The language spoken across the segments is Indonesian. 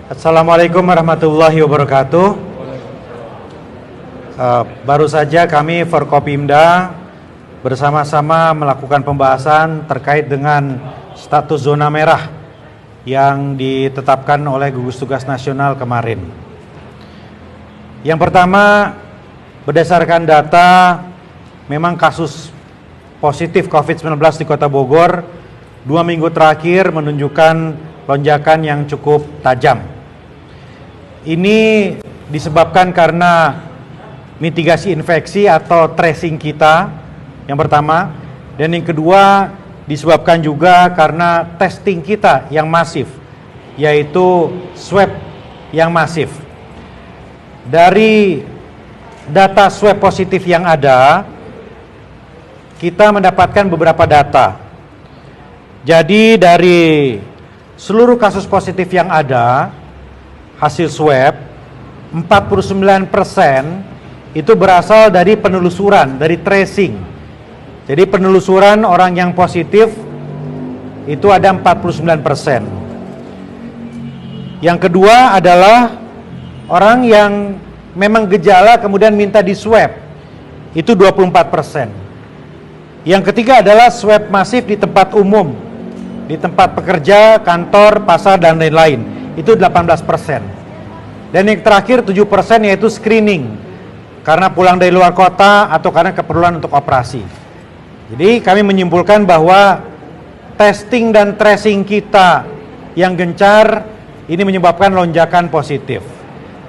Assalamualaikum warahmatullahi wabarakatuh. Baru saja kami Forkopimda bersama-sama melakukan pembahasan terkait dengan status zona merah yang ditetapkan oleh gugus tugas nasional kemarin. Yang pertama, berdasarkan data, memang kasus positif COVID-19 di Kota Bogor 2 minggu terakhir menunjukkan lonjakan yang cukup tajam. Ini disebabkan karena mitigasi infeksi atau tracing kita yang pertama, dan yang kedua disebabkan juga karena testing kita yang masif, yaitu swab yang masif. Dari data swab positif yang ada, kita mendapatkan beberapa data. Jadi dari seluruh kasus positif yang ada, hasil swab 49% itu berasal dari penelusuran, dari tracing. Jadi penelusuran orang yang positif itu ada 49%. Yang kedua adalah orang yang memang gejala kemudian minta di swab, itu 24%. Yang ketiga adalah swab masif di tempat umum, di tempat pekerja, kantor, pasar, dan lain-lain, itu 18%. Dan yang terakhir 7% yaitu screening, karena pulang dari luar kota atau karena keperluan untuk operasi. Jadi kami menyimpulkan bahwa testing dan tracing kita yang gencar ini menyebabkan lonjakan positif.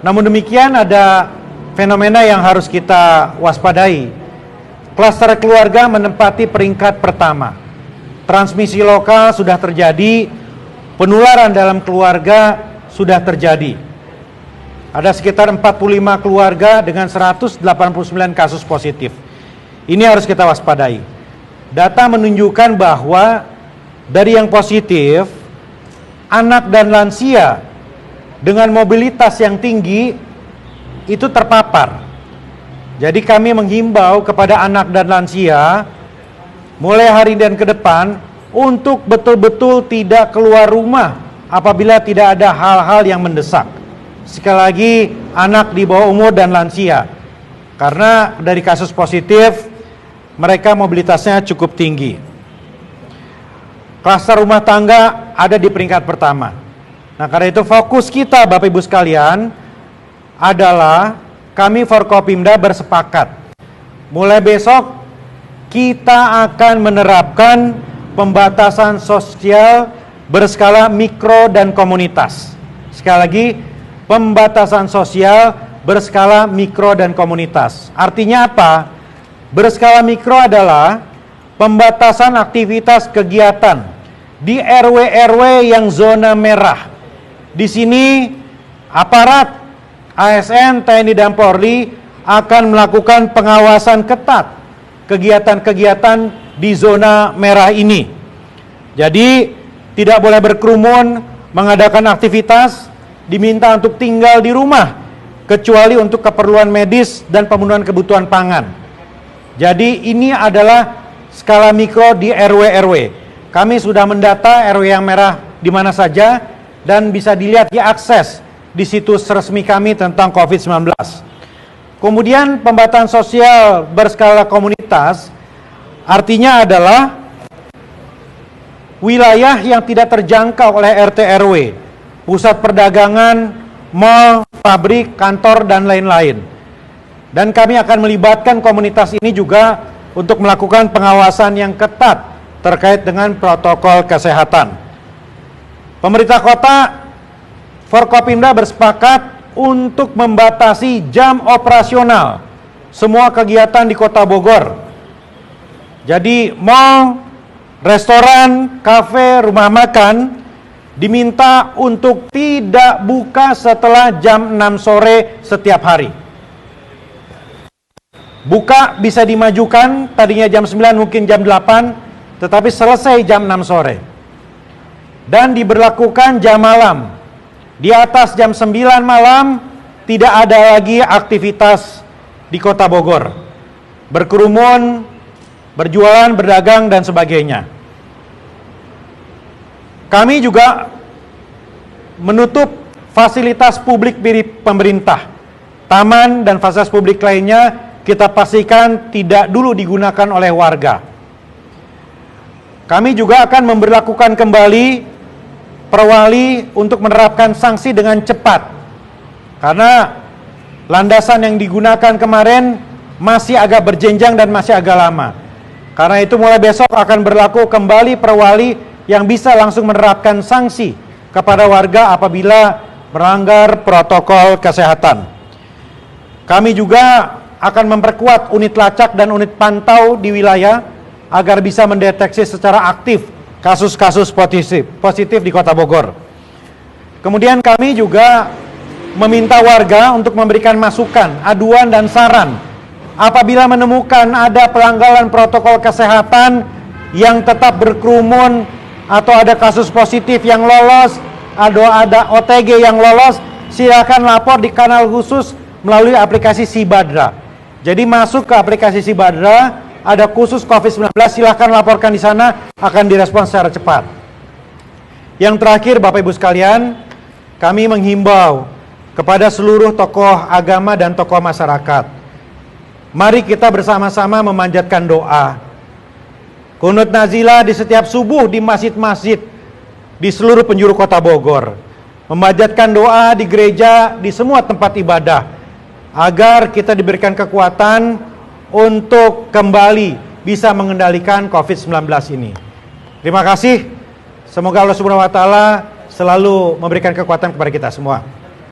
Namun demikian ada fenomena yang harus kita waspadai. Klaster keluarga menempati peringkat pertama. Transmisi lokal sudah terjadi, penularan dalam keluarga sudah terjadi. Ada sekitar 45 keluarga dengan 189 kasus positif. Ini harus kita waspadai. Data menunjukkan bahwa dari yang positif, anak dan lansia dengan mobilitas yang tinggi itu terpapar. Jadi kami menghimbau kepada anak dan lansia mulai hari dan ke depan untuk betul-betul tidak keluar rumah apabila tidak ada hal-hal yang mendesak. Sekali lagi, anak di bawah umur dan lansia, karena dari kasus positif mereka mobilitasnya cukup tinggi. Klaster rumah tangga ada di peringkat pertama. Nah, karena itu fokus kita Bapak Ibu sekalian adalah kami Forkopimda bersepakat mulai besok kita akan menerapkan pembatasan sosial berskala mikro dan komunitas. Sekali lagi, pembatasan sosial berskala mikro dan komunitas. Artinya apa? Berskala mikro adalah pembatasan aktivitas kegiatan di RW-RW yang zona merah. Di sini aparat ASN, TNI dan Polri akan melakukan pengawasan ketat kegiatan-kegiatan di zona merah ini. Jadi tidak boleh berkerumun, mengadakan aktivitas, diminta untuk tinggal di rumah kecuali untuk keperluan medis dan pemenuhan kebutuhan pangan. Jadi ini adalah skala mikro di RW-RW. Kami sudah mendata RW yang merah di mana saja dan bisa dilihat diakses di situs resmi kami tentang COVID-19. Kemudian pembatasan sosial berskala komunitas artinya adalah wilayah yang tidak terjangkau oleh RT RW, pusat perdagangan, mal, pabrik, kantor, dan lain-lain. Dan kami akan melibatkan komunitas ini juga untuk melakukan pengawasan yang ketat terkait dengan protokol kesehatan. Pemerintah kota Forkopimda bersepakat untuk membatasi jam operasional semua kegiatan di Kota Bogor. Jadi mal, restoran, kafe, rumah makan diminta untuk tidak buka setelah jam 6 sore setiap hari. Buka bisa dimajukan, tadinya jam 9 mungkin jam 8, tetapi selesai jam 6 sore. Dan diberlakukan jam malam. Di atas jam 9 malam tidak ada lagi aktivitas di Kota Bogor. Berkerumun, berjualan, berdagang, dan sebagainya. Kami juga menutup fasilitas publik milik pemerintah, taman dan fasilitas publik lainnya kita pastikan tidak dulu digunakan oleh warga. Kami juga akan memberlakukan kembali perwali untuk menerapkan sanksi dengan cepat. Karena landasan yang digunakan kemarin masih agak berjenjang dan masih agak lama. Karena itu mulai besok akan berlaku kembali perwali yang bisa langsung menerapkan sanksi kepada warga apabila melanggar protokol kesehatan. Kami juga akan memperkuat unit lacak dan unit pantau di wilayah agar bisa mendeteksi secara aktif kasus-kasus positif di Kota Bogor. Kemudian kami juga meminta warga untuk memberikan masukan, aduan dan saran apabila menemukan ada pelanggaran protokol kesehatan yang tetap berkerumun atau ada kasus positif yang lolos, ada OTG yang lolos, silakan lapor di kanal khusus melalui aplikasi Sibadra. Jadi masuk ke aplikasi Sibadra, ada khusus COVID-19, silakan laporkan di sana, akan direspon secara cepat. Yang terakhir, Bapak Ibu sekalian, kami menghimbau kepada seluruh tokoh agama dan tokoh masyarakat. Mari kita bersama-sama memanjatkan doa. Kunut nazilah di setiap subuh di masjid-masjid di seluruh penjuru Kota Bogor. Memanjatkan doa di gereja, di semua tempat ibadah, agar kita diberikan kekuatan untuk kembali bisa mengendalikan COVID-19 ini. Terima kasih. Semoga Allah Subhanahu wa taala selalu memberikan kekuatan kepada kita semua.